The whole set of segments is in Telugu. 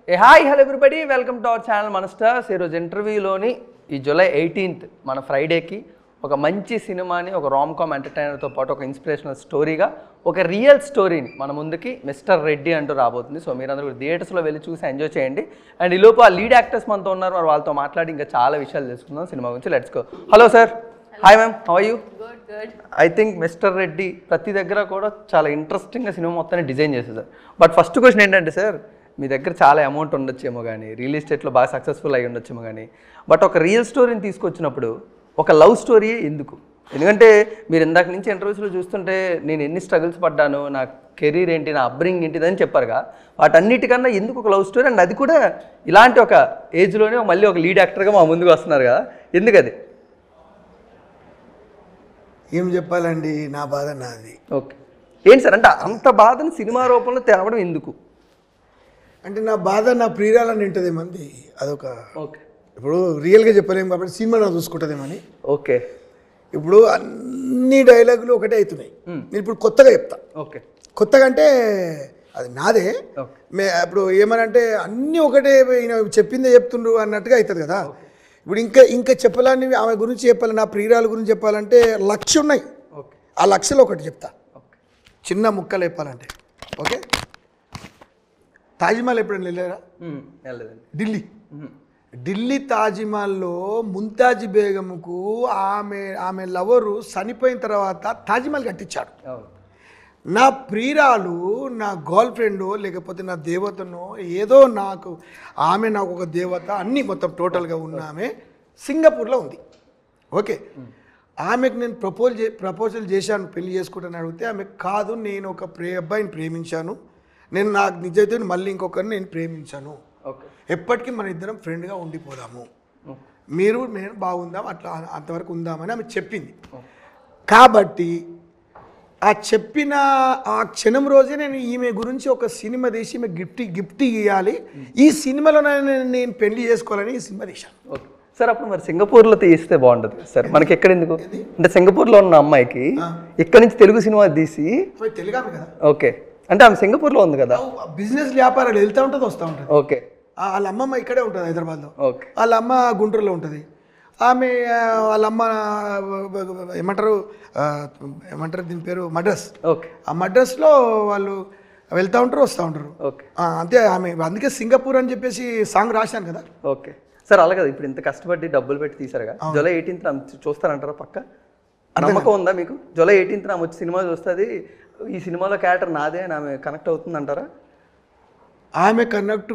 Hi hello everybody, welcome to our channel మన స్టార్స్. ఈరోజు ఇంటర్వ్యూలోని ఈ జూలై 18th మన ఫ్రైడేకి ఒక మంచి సినిమాని, ఒక రామ్ కామ్ ఎంటర్టైనర్తో పాటు ఒక ఇన్స్పిరేషనల్ స్టోరీగా, ఒక రియల్ స్టోరీని మన ముందుకి మిస్టర్ రెడ్డి అంటూ రాబోతుంది. సో మీరందరూ థియేటర్స్లో వెళ్ళి చూసి ఎంజాయ్ చేయండి. అండ్ ఈ లోపు ఆ లీడ్ యాక్టర్స్ మనతో ఉన్నారు, మరి వాళ్ళతో మాట్లాడి ఇంకా చాలా విషయాలు తెలుసుకుందాం సినిమా గురించి. Let's go. Hello sir. Hi ma'am, how are you? I think mister Reddy ప్రతి దగ్గర కూడా చాలా ఇంట్రెస్టింగ్గా సినిమా మొత్తాన్ని డిజైన్ చేశారు సార్. బట్ ఫస్ట్ క్వశ్చన్ ఏంటంటే సార్, మీ దగ్గర చాలా అమౌంట్ ఉండొచ్చేమో కానీ, రియల్ ఎస్టేట్లో బాగా సక్సెస్ఫుల్ అయ్యి ఉండొచ్చేమో కానీ, బట్ ఒక రియల్ స్టోరీని తీసుకొచ్చినప్పుడు ఒక లవ్ స్టోరీయే ఎందుకు? ఎందుకంటే మీరు ఇందాక నుంచి ఇంటర్వ్యూస్లో చూస్తుంటే నేను ఎన్ని స్ట్రగుల్స్ పడ్డాను, నా కెరీర్ ఏంటి, నా అప్బ్రింగ్ ఏంటిదని చెప్పారుగా, వాటన్నిటికన్నా ఎందుకు ఒక లవ్ స్టోరీ? అండ్ అది కూడా ఇలాంటి ఒక ఏజ్లోనే మళ్ళీ ఒక లీడ్ యాక్టర్గా మా ముందుకు వస్తున్నారు కదా, ఎందుకు అది? ఏం చెప్పాలండి, నా బాధ నాది. ఓకే, ఏంటి సార్ అంటే అంత బాధను సినిమా రూపంలో తేవడం ఎందుకు? అంటే నా బాధ నా ప్రియురాలని వింటదేమంది, అదొక. ఓకే, ఇప్పుడు రియల్గా చెప్పలేము కాబట్టి సినిమా నా చూసుకుంటుందేమని. ఓకే, ఇప్పుడు అన్ని డైలాగులు ఒకటే అవుతున్నాయి. నేను ఇప్పుడు కొత్తగా చెప్తా. ఓకే, కొత్తగా అంటే అది నాదే. ఇప్పుడు ఏమనంటే అన్నీ ఒకటే ఈయన చెప్పిందే చెప్తుండ్రు అన్నట్టుగా అవుతుంది కదా. ఇప్పుడు ఇంకా చెప్పాలని, ఆమె గురించి చెప్పాలి, నా ప్రియురాల గురించి చెప్పాలంటే లక్ష ఉన్నాయి. ఆ లక్షలో ఒకటి చెప్తా, చిన్న ముక్కలు చెప్పాలంటే. ఓకే, తాజ్మహల్ ఎప్పుడైనా వెళ్ళారా? ఢిల్లీ తాజ్మహల్లో ముంతాజ్ బేగంకు ఆమె లవరు చనిపోయిన తర్వాత తాజ్మహల్ కట్టించాడు. నా ప్రియురాలు, నా గర్ల్ ఫ్రెండో లేకపోతే నా దేవతనో ఏదో, ఆమె నాకు ఒక దేవత, అన్నీ మొత్తం టోటల్గా ఉన్న ఆమె సింగపూర్లో ఉంది. ఓకే, ఆమెకు నేను ప్రపోజల్ చేశాను, పెళ్లి చేసుకుంటాను అడిగితే ఆమె కాదు, నేను ఒక అబ్బాయిని ప్రేమించాను, నేను నాకు నిజైతే మళ్ళీ ఇంకొకరిని నేను ప్రేమించాను, ఎప్పటికీ మన ఇద్దరం ఫ్రెండ్గా ఉండిపోదాము, నేను బాగుందాం, అట్లా అంతవరకు ఉందామని ఆమె చెప్పింది. కాబట్టి ఆ చెప్పిన ఆ క్షణం రోజే నేను ఈమె గురించి ఒక సినిమా తీసి ఈమె గిఫ్ట్ ఇవ్వాలి, ఈ సినిమాలో నేను పెళ్లి చేసుకోవాలని ఈ సినిమా తీశాను. ఓకే సార్, అప్పుడు మరి సింగపూర్లో తీస్తే బాగుంటుంది సార్, మనకి ఎక్కడ ఎందుకు అంటే సింగపూర్లో ఉన్న అమ్మాయికి ఇక్కడ నుంచి తెలుగు సినిమా తీసి, తెలుగు కదా. ఓకే, అంటే ఆమె సింగపూర్లో ఉంది కదా, బిజినెస్ వ్యాపారాలు వెళ్తూ ఉంటుంది, వస్తూ ఉంటుంది. ఓకే, వాళ్ళ అమ్మమ్మ ఇక్కడే ఉంటుంది హైదరాబాద్లో, ఓకే, వాళ్ళ అమ్మ గుంటూరులో ఉంటుంది. ఆమె వాళ్ళ అమ్మ ఏమంటారు దీని పేరు మద్రాస్. ఓకే, ఆ మద్రాస్లో వాళ్ళు వెళ్తూ ఉంటారు, వస్తూ ఉంటారు. ఓకే, అంతే. ఆమె అందుకే సింగపూర్ అని చెప్పేసి సాంగ్ రాశాను కదా. ఓకే సార్, అలా కదా. ఇప్పుడు ఇంత కష్టపడి డబ్బులు పెట్టి తీసారుగా, జూలై 18th చూస్తారంటారా? పక్క నమ్మకం ఉందా మీకు? జూలై 18th ఆమె వచ్చి సినిమా చూస్తుంది, ఈ సినిమాలో క్యారెక్టర్ నాదే అని ఆమె కనెక్ట్ అవుతుంది అంటారా? ఆమె కనెక్ట్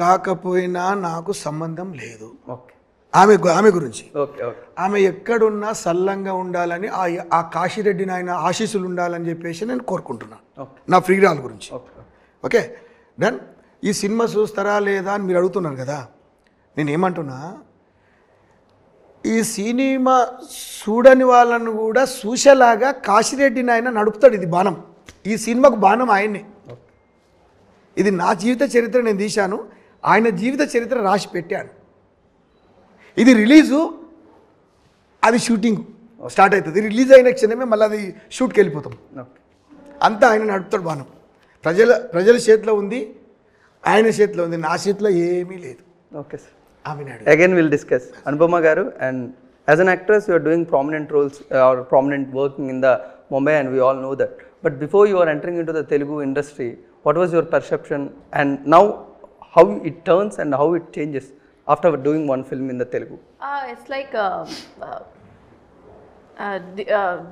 కాకపోయినా నాకు సంబంధం లేదు. ఓకే, ఆమె గురించి. ఓకే, ఓకే, ఆమె ఎక్కడున్నా సల్లంగా ఉండాలని, ఆ కాశీరెడ్డి నాయన ఆశీస్సులు ఉండాలని చెప్పేసి నేను కోరుకుంటున్నాను నా ప్రియురాల గురించి. Okay done. ఈ సినిమా చూస్తారా లేదా అని మీరు అడుగుతున్నారు కదా, నేను ఏమంటున్నా, ఈ సినిమా చూడని వాళ్ళను కూడా చూసేలాగా కాశీరెడ్డి నాయన నడుపుతాడు. ఇది బాణం, ఈ సినిమాకు బాణం ఆయన్నే. ఇది నా జీవిత చరిత్ర నేను తీశాను, ఆయన జీవిత చరిత్ర రాసి పెట్టాను. ఇది రిలీజు, అది షూటింగ్ స్టార్ట్ అవుతుంది. రిలీజ్ అయిన క్షణమే మళ్ళీ అది షూట్కి వెళ్ళిపోతాం. అంతా ఆయన నడుపుతాడు బాణం. ప్రజల చేతిలో ఉంది, ఆయన చేతిలో ఉంది, నా చేతిలో ఏమీ లేదు. Okay sir, again we'll discuss. Anupama garu, and as an actress you are doing prominent roles or prominent working in the Mumbai, and we all know that, but before you are entering into the Telugu industry, what was your perception, and now how it turns and how it changes after doing one film in the Telugu? It's like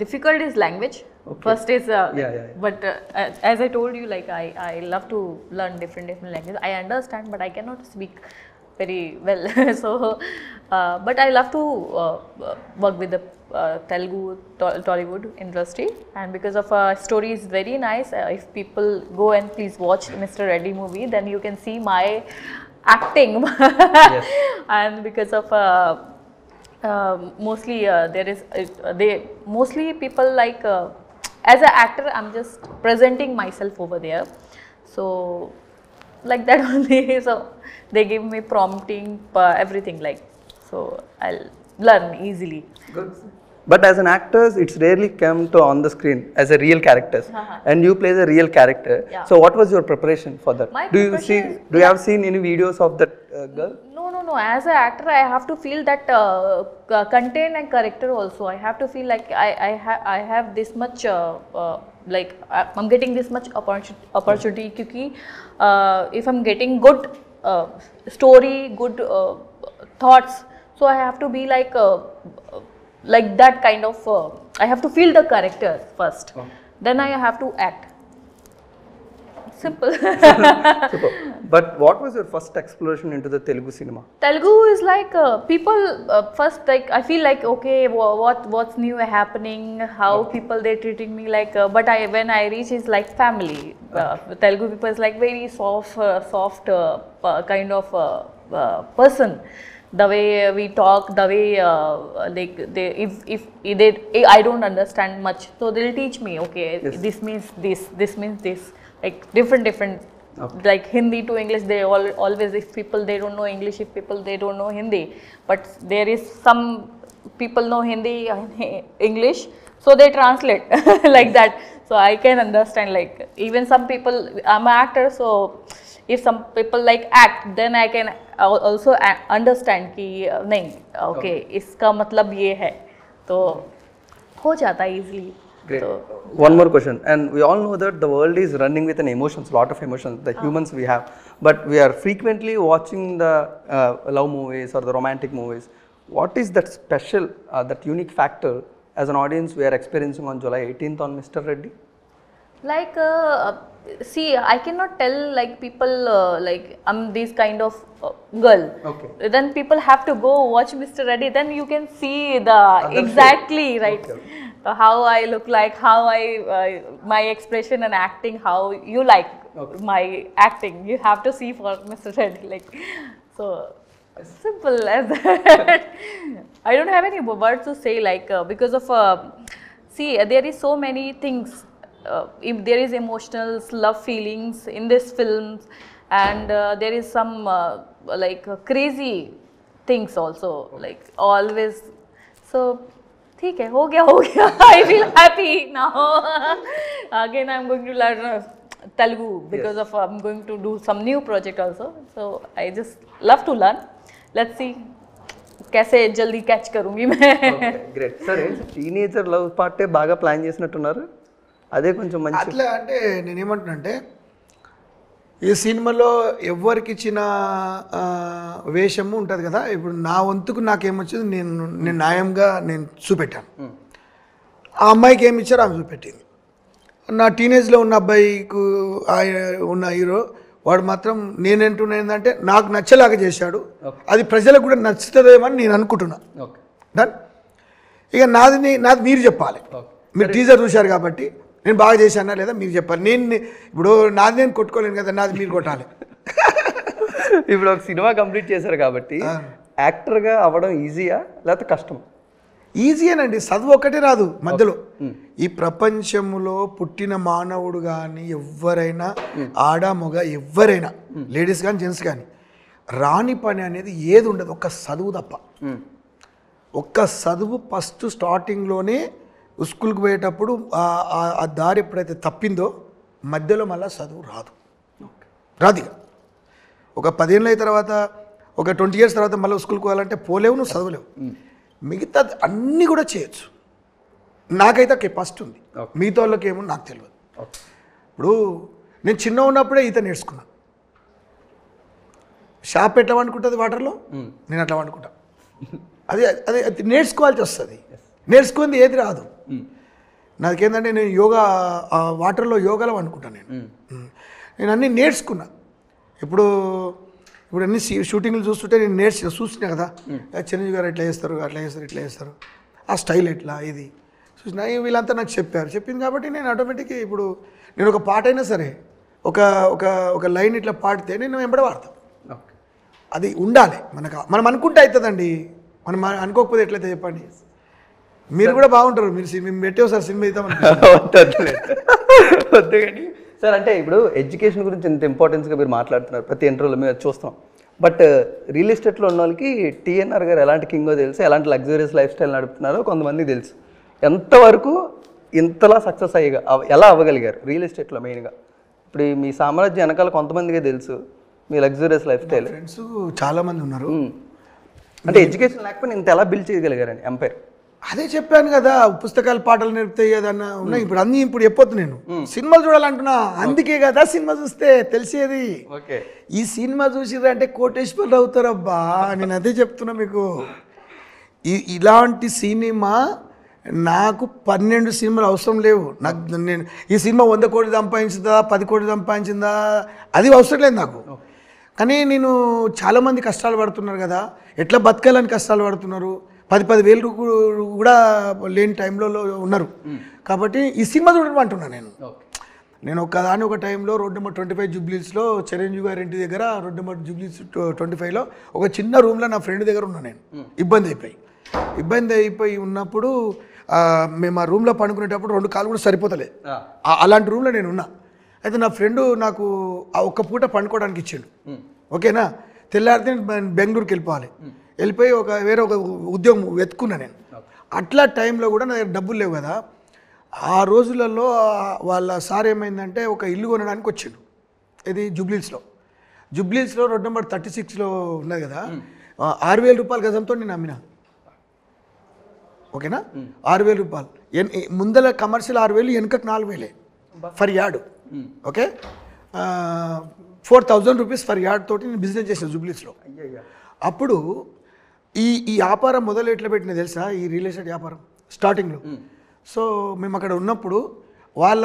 difficult is language. Okay. First is but as I told you, like I love to learn different languages. I understand, but I cannot speak very well. So but I love to work with the Telugu Tollywood industry, and because of story is very nice. If people go and please watch Mr. Reddy movie, then you can see my acting. Yes. And because of mostly there is mostly people like as an actor I'm just presenting myself over there, so like that only. So they give me prompting everything, like, so I'll learn easily. Good. But as an actor, it's rarely come to on the screen as a real characters, and you play the real character. Yeah. So what was your preparation for that? My Do you preparation is- do you have seen any videos of that girl? No. As an actor, I have to feel that content and character also. I have to feel like I have this much like I'm getting this much opportunity. Because if I'm getting good story, good thoughts, so I have to be like that kind of. I have to feel the character first. Then I have to act. Simple. Super. But what was your first exploration into the Telugu cinema? Telugu is like people first like I feel like okay what's new happening, how people they treating me like but when I reach is like family. Telugu people is like very soft kind of person. The way we talk, the way like they if they I don't understand much, so they'll teach me okay this means this means this, like different like Hindi to English. They always, if people they don't know English, if people they don't know Hindi, but there is some people know Hindi English, so they translate like that, so I can understand. Like even some people, I'm an actor, so if some people like act, then I can also understand कि नहीं okay इसका मतलब ये है, तो हो जाता है easily. Great. One more question, and we all know that the world is running with an emotions, lot of emotions, the humans we have, but we are frequently watching the love movies or the romantic movies. What is that special, that unique factor as an audience we are experiencing on July 18th on Mr. Reddy? Like see, I cannot tell like people like I'm this kind of girl. Okay. Then people have to go watch Mr. Reddy, then you can see the exactly right. Okay. How I look like, how my expression and acting, how you like my acting. You have to see for Mr. Reddy, like so simple as that. I don't have any words to say, like because of see there is so many things. If there is emotionals, love feelings in this films, and there is some like crazy things also, like always. So ठीक है, हो गया I feel happy now. Again I'm going to learn Telugu because of I'm going to do some new project also, so I just love to learn. Let's see कैसे जल्दी कैच करूँगी मैं. గ్రేట్. సరే, టీనేజర్ లవ్ పార్టే బాగా ప్లాన్ చేసినట్టున్నారు, అదే కొంచెం మంచి. అట్లా అంటే నేనేమంటున్నానంటే ఈ సినిమాలో ఎవరికి ఇచ్చిన వేషము ఉంటుంది కదా, ఇప్పుడు నా వంతుకు నాకేమొచ్చింది నేను న్యాయంగా నేను చూపెట్టాను. ఆ అమ్మాయికి ఏమి ఇచ్చారో ఆమె చూపెట్టింది. నా టీనేజ్లో ఉన్న అబ్బాయికి ఉన్న హీరో వాడు మాత్రం నేనంటున్నా ఏంటంటే నాకు నచ్చేలాగా చేశాడు, అది ప్రజలకు కూడా నచ్చుతుందేమో అని నేను అనుకుంటున్నా. డన్. ఇక నాది మీరు చెప్పాలి. మీరు టీజర్ చూశారు కాబట్టి నేను బాగా చేశానా లేదా మీరు చెప్పాలి. నేను ఇప్పుడు నాది నేను కొట్టుకోలేను కదా, నాది మీరు కొట్టాలి. ఇప్పుడు ఒక సినిమా కంప్లీట్ చేశారు కాబట్టి యాక్టర్గా అవ్వడం ఈజీయా లేకపోతే కష్టం? ఈజీయేనండి, చదువు ఒక్కటే రాదు మధ్యలో. ఈ ప్రపంచంలో పుట్టిన మానవుడు కానీ ఎవరైనా, ఆడ మగ ఎవరైనా, లేడీస్ కానీ జెంట్స్ కానీ, రాని పని అనేది ఏది ఉండదు ఒక్క చదువు తప్ప. ఒక్క చదువు ఫస్ట్ స్టార్టింగ్లోనే స్కూల్కి పోయేటప్పుడు ఆ దారి ఎప్పుడైతే తప్పిందో మధ్యలో మళ్ళీ చదువు రాదు. ఇక ఒక 10 ఏళ్ళ తర్వాత, ఒక 20 years తర్వాత మళ్ళీ స్కూల్కి పోవాలంటే పోలేవు, నువ్వు చదవలేవు. మిగతా అన్నీ కూడా చేయొచ్చు. నాకైతే కెపాసిటీ ఉంది, మిగతా వాళ్ళకి ఏమో నాకు తెలియదు. ఇప్పుడు నేను చిన్న ఉన్నప్పుడే ఈత నేర్చుకున్నాను. షాప్ ఎట్లా వండుకుంటుంది వాటర్లో, నేను అట్లా వండుకుంటా. అది అది అది నేర్చుకోవాల్సి వస్తుంది. నేర్చుకుంది ఏది రాదు. నాకేంటంటే నేను యోగా వాటర్లో యోగాలో వండుకుంటాను. నేను అన్నీ నేర్చుకున్నా. ఇప్పుడు అన్ని షూటింగ్లు చూస్తుంటే నేను చూసినా కదా, చిరంజీవి గారు ఎట్లా చేస్తారు, అట్లా చేస్తారు, ఇట్లా చేస్తారు, ఆ స్టైల్ ఎట్లా ఇది చూసినా. వీళ్ళంతా నాకు చెప్పింది కాబట్టి నేను ఆటోమేటిక్గా ఇప్పుడు నేను ఒక పాట అయినా సరే ఒక లైన్ ఇట్లా పాడితే నేను వెంబడ వాడతాను. అది ఉండాలి మనం అనుకుంటే అవుతుందండి, మనం అనుకోకపోతే ఎట్లయితే చెప్పండి. మీరు కూడా బాగుంటారు, మీరు పెట్టే సార్ సినిమా ఇద్దామని. వద్దు కానీ సార్, అంటే ఇప్పుడు ఎడ్యుకేషన్ గురించి ఇంత ఇంపార్టెన్స్గా మీరు మాట్లాడుతున్నారు, ప్రతి ఇంటర్వ్యూలో మేము చూస్తాం. బట్ రియల్ ఎస్టేట్లో ఉన్న వాళ్ళకి టీఎన్ఆర్ గారు ఎలాంటి కింగో తెలుసు, ఎలాంటి లగ్జరియస్ లైఫ్ స్టైల్ నడుపుతున్నారో కొంతమందికి తెలుసు. ఎంతవరకు ఇంతలా సక్సెస్ ఎలా అవ్వగలిగారు రియల్ ఎస్టేట్లో మెయిన్గా? ఇప్పుడు మీ సామ్రాజ్యం వెనకాల కొంతమందికే తెలుసు మీ లగ్జరియస్ లైఫ్ స్టైల్. ఫ్రెండ్స్ చాలామంది ఉన్నారు. అంటే ఎడ్యుకేషన్ లేకపోతే ఇంత ఎలా బిల్డ్ చేయగలిగారండి ఎంపైర్? అదే చెప్పాను కదా, పుస్తకాలు పాటలు నేర్పుతాయి ఏదన్నా ఉన్నాయి. ఇప్పుడు అన్నీ ఇప్పుడు చెప్పొద్దు, నేను సినిమాలు చూడాలంటున్నా. అందుకే కదా సినిమా చూస్తే తెలిసేది. ఓకే, ఈ సినిమా చూసిరంటే కోటేశ్వరులు అవుతారబ్బా. నేను అదే చెప్తున్నా మీకు. ఇలాంటి సినిమా నాకు 12 సినిమాలు అవసరం లేవు. నాకు నేను ఈ సినిమా 100 కోట్లు సంపాదించిందా 10 కోట్లు సంపాదించిందా అది అవసరం లేదు నాకు. కానీ నేను చాలామంది కష్టాలు పడుతున్నారు కదా, ఎట్లా బతకాలని కష్టాలు పడుతున్నారు. 10 వేలు కూడా లేని టైంలో ఉన్నారు. కాబట్టి ఈ సినిమా చూడడం అంటున్నా నేను ఒక టైంలో రోడ్ నెంబర్ 25 జూబ్లీస్లో చిరంజీవి గారి ఇంటి దగ్గర రోడ్ నెంబర్ జూబ్లీస్ 25లో ఒక చిన్న రూమ్లో నా ఫ్రెండ్ దగ్గర ఉన్నా నేను. ఇబ్బంది అయిపోయి ఉన్నప్పుడు మేము ఆ రూమ్లో పండుకునేటప్పుడు 2 కాళ్ళు కూడా సరిపోతలేదు. అలాంటి రూమ్లో నేను ఉన్నా. అయితే నా ఫ్రెండు నాకు ఆ ఒక్క పూట పండుకోవడానికి ఇచ్చిండు. ఓకేనా, తెల్లారితే బెంగళూరుకి వెళ్ళిపోయి వేరే ఒక ఉద్యోగం వెతుకున్నా నేను. అట్లా టైంలో కూడా నా దగ్గర డబ్బులు లేవు కదా. ఆ రోజులలో వాళ్ళ సార్ ఏమైందంటే ఒక ఇల్లు కొనడానికి వచ్చిండు. ఇది జూబ్లీస్లో రోడ్ నెంబర్ 36లో ఉన్నది కదా. 6,000 రూపాయల గజంతో నేను అమ్మినా. ఓకేనా, 6,000 రూపాయలు. ముందల కమర్షియల్ 6,000, వెనుకకు 4,000 for yard. Okay, 4,000 rupees for yard తోటి నేను బిజినెస్ చేసాను జూబ్లీస్లో. అప్పుడు ఈ వ్యాపారం మొదలు ఎట్లా పెట్టినా తెలుసా, ఈ రియల్ ఎస్టేట్ వ్యాపారం స్టార్టింగ్లో. సో మేము అక్కడ ఉన్నప్పుడు వాళ్ళ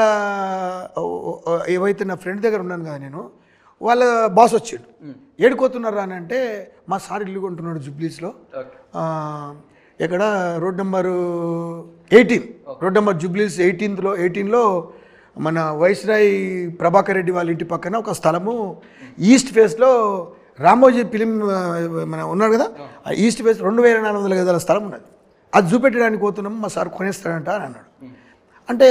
ఏవైతే నా ఫ్రెండ్ దగ్గర ఉన్నాను కదా నేను, వాళ్ళ బాస్ వచ్చాడు. ఏడుకోతున్నారా అని అంటే, మా సార్ ఇల్లు కొంటున్నాడు జూబ్లీస్లో. ఇక్కడ రోడ్ నెంబర్ 18, రోడ్ నెంబర్ జూబ్లీస్ 18లో మన వైస్రాయ్ ప్రభాకర్ రెడ్డి వాళ్ళ ఇంటి పక్కన ఒక స్థలము ఈస్ట్ ఫేస్లో రామోజీ ఫిలిం మన ఉన్నాడు కదా, ఆ ఈస్ట్ ఫేస్ 2,400 గజాల స్థలం ఉన్నది. అది చూపెట్టడానికి పోతున్నాము, మా సార్ కొనేస్తాడంట అని అన్నాడు. అంటే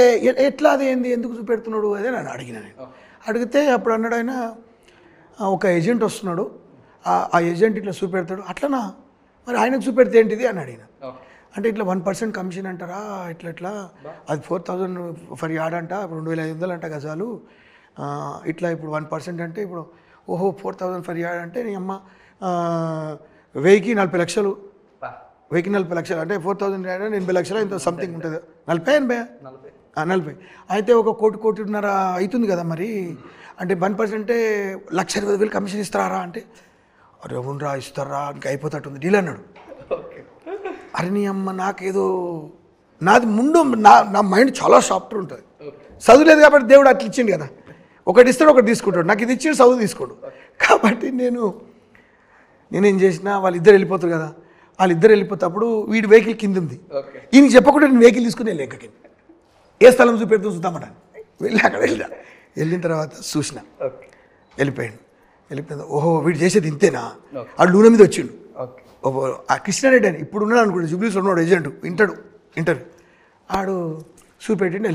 ఎట్లా అది ఏంది, ఎందుకు చూపెడుతున్నాడు అదే నన్ను అడిగిన నేను. అడిగితే అప్పుడు అన్నాడు ఆయన, ఒక ఏజెంట్ వస్తున్నాడు, ఆ ఏజెంట్ ఇట్లా చూపెడతాడు. అట్లనా, మరి ఆయనకు చూపెడితే ఏంటిది అని అడిగిన. అంటే ఇట్లా 1% కమిషన్ అంటారా, ఇట్లా అది 4,000 ఫర్ యార్డ్ అంట, ఇప్పుడు 2,500 అంట గజాలు. ఇట్లా ఇప్పుడు 1% అంటే ఇప్పుడు 4,000 ఫర్ యార్డ్ అంటే నీ అమ్మ 1000కి 40 లక్షలు. 1000కి 40 లక్షలు అంటే 4,000 యార్డ్ 80 లక్షలు ఇంత సంథింగ్ ఉంటుంది. 40 అయితే ఒక కోటిన్నర అవుతుంది కదా మరి. అంటే 1% అంటే 1,20,000 కమిషన్ ఇస్తారా అంటే, అరే అవునరా ఇస్తారా, ఇంకా అయిపోతట్టుంది డీల్ అన్నాడు. అరే నీ అమ్మ, నాకేదో నాది ముందు నా మైండ్ చాలా సాఫ్ట్గా ఉంటుంది. చదువులేదు కాబట్టి దేవుడు అట్లా ఇచ్చిండు కదా, ఒకటి ఇస్తాడు ఒకటి తీసుకుంటాడు. నాకు ఇది ఇచ్చి చదువు తీసుకోడు. కాబట్టి నేనేం చేసిన, వాళ్ళిద్దరు వెళ్ళిపోతారు కదా, వాళ్ళిద్దరు వెళ్ళిపోతేప్పుడు వీడి వెహికల్ కింద ఉంది. ఈయనకి చెప్పకుండా నేను వెహికల్ తీసుకుని వెళ్ళి ఎక్కడికి ఏ స్థలం చూపెడుతూ చూద్దామట వెళ్ళి అక్కడ వెళ్ళిన తర్వాత చూసిన వెళ్ళిపోయాడు. వీడు చేసేది ఇంతేనా, ఆ లూన మీద వచ్చిండు. ఆ కృష్ణారెడ్డి అని ఇప్పుడు ఉన్నాడు అనుకోండి, జూబ్లీస్లో ఉన్నాడు ఏజెంట్, ఇంటర్వ్యూ ఆడు చూపెట్టిండు.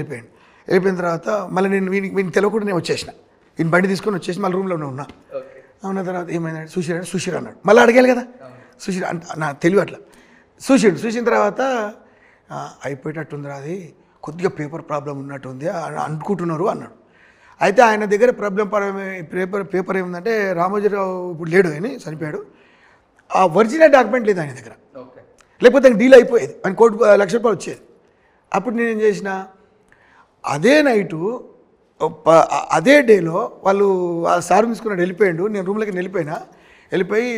వెళ్ళిపోయిన తర్వాత మళ్ళీ నేను వీడిని తెలియకుండా నేను వచ్చేసిన. ఈయన బండి తీసుకొని వచ్చేసి మళ్ళీ రూమ్లోనే ఉన్నా. ఉన్న తర్వాత ఏమైందంటే సుశీర్ అన్నాడు. మళ్ళీ అడగాలి కదా, సుశీర్ అంటే నా తెలివి అట్లా చూసిన తర్వాత అయిపోయేటట్టుందిరా, అది కొద్దిగా పేపర్ ప్రాబ్లం ఉన్నట్టుంది అనుకుంటున్నారు అన్నాడు. అయితే ఆయన దగ్గర పేపర్ ఏముందంటే, రామోజీరావు ఇప్పుడు లేడు, అని చనిపోయాడు. ఆ ఒరిజినల్ డాక్యుమెంట్ లేదు ఆయన దగ్గర, లేకపోతే ఆయన డీల్ అయిపోయేది, ఆయన ₹1,00,000 వచ్చేది. అప్పుడు నేనేం చేసిన, అదే నైటు అదే డేలో వాళ్ళు ఆ సార్ తీసుకున్నాడు, వెళ్ళిపోయాడు. నేను రూమ్లోకి వెళ్ళిపోయి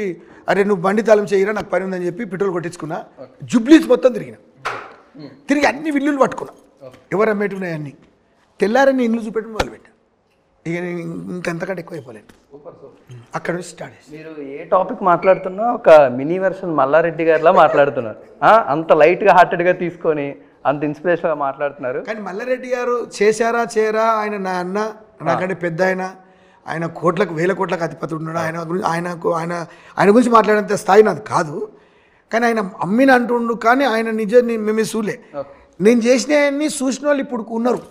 అరే నువ్వు బండి తాళం చేయరా, నాకు పని ఉందని చెప్పి పెట్రోల్ కొట్టించుకున్నా. జూబ్లీస్ మొత్తం తిరిగి అన్ని విల్లులు పట్టుకున్నా, ఎవరు అమ్మేటి ఉన్నాయి అన్నీ. తెల్లారని ఇల్లు చూపెట్టడం మొదలుపెట్టా. ఇక నేను ఇంకెంతకంటే ఎక్కువ అయిపోలేను. అక్కడ నుంచి స్టార్ట్ చేసి మీరు ఏ టాపిక్ మాట్లాడుతున్నా ఒక మినీ వెర్షన్ మల్లారెడ్డి గారిలా మాట్లాడుతున్నారు. అంత లైట్గా హార్టెడ్గా తీసుకొని అంత ఇన్స్పిరేషన్గా మాట్లాడుతున్నారు. కానీ మల్లారెడ్డి గారు చేయరా, ఆయన నా అన్న, నాకంటే పెద్ద ఆయన వేల కోట్లకు అధిపతి ఉన్నాడు. ఆయన గురించి మాట్లాడేంత స్థాయి నాది కాదు. కానీ ఆయన అమ్మిన అంటుండు, కానీ ఆయన నిజాన్ని మేము చూలే. నేను చేసినవన్నీ చూసిన వాళ్ళు ఇప్పుడు ఉన్నారు.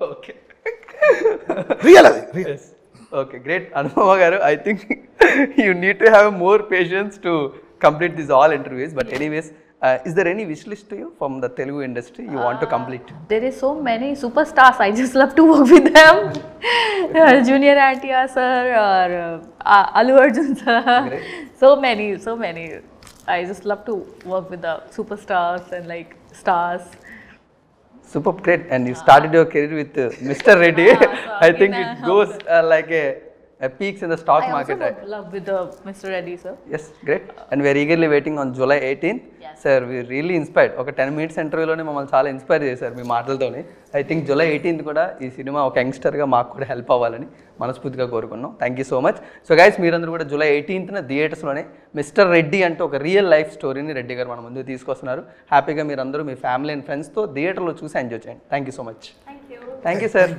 ఓకే, రియల్ అది. ఓకే, గ్రేట్ అనుపమ గారు. I think You need to have more patience to complete these all interviews. But anyways, is there any wish list to you from the Telugu industry you want to complete? There is so many superstars. I just love to work with them. Junior Antia sir or Allu Arjun sir. Great. So many. I just love to work with the superstars and like stars. Super great. And you started your career with Mr. Reddy. So I think again, it goes like a peaks in the stock I market. also love with Mr. Reddy sir. Yes, great. And we are eagerly waiting on July 18th. Yes. Sir, we really inspired. ఒక 10 minutes ఇంటర్వ్యూలోనే మమ్మల్ని చాలా ఇన్స్పైర్ చేశారు మీ మాటలతోనే. ఐ థింక్ July 18th కూడా ఈ సినిమా ఒక యంగ్స్టర్గా మాకు కూడా హెల్ప్ అవ్వాలని మనస్ఫూర్తిగా కోరుకున్నాం. Thank you so much. So guys, మీరందరూ కూడా July 18th థియేటర్స్లోనే మిస్టర్ రెడ్డి అంటే ఒక రియల్ లైఫ్ స్టోరీని రెడ్డి గారు మన ముందుకు తీసుకొస్తున్నారు. హ్యాపీగా మీరందరూ మీ ఫ్యామిలీ అండ్ ఫ్రెండ్స్తో థియేటర్లో చూసి ఎంజాయ్ చేయండి. Thank you so much. Thank you. Thank you sir.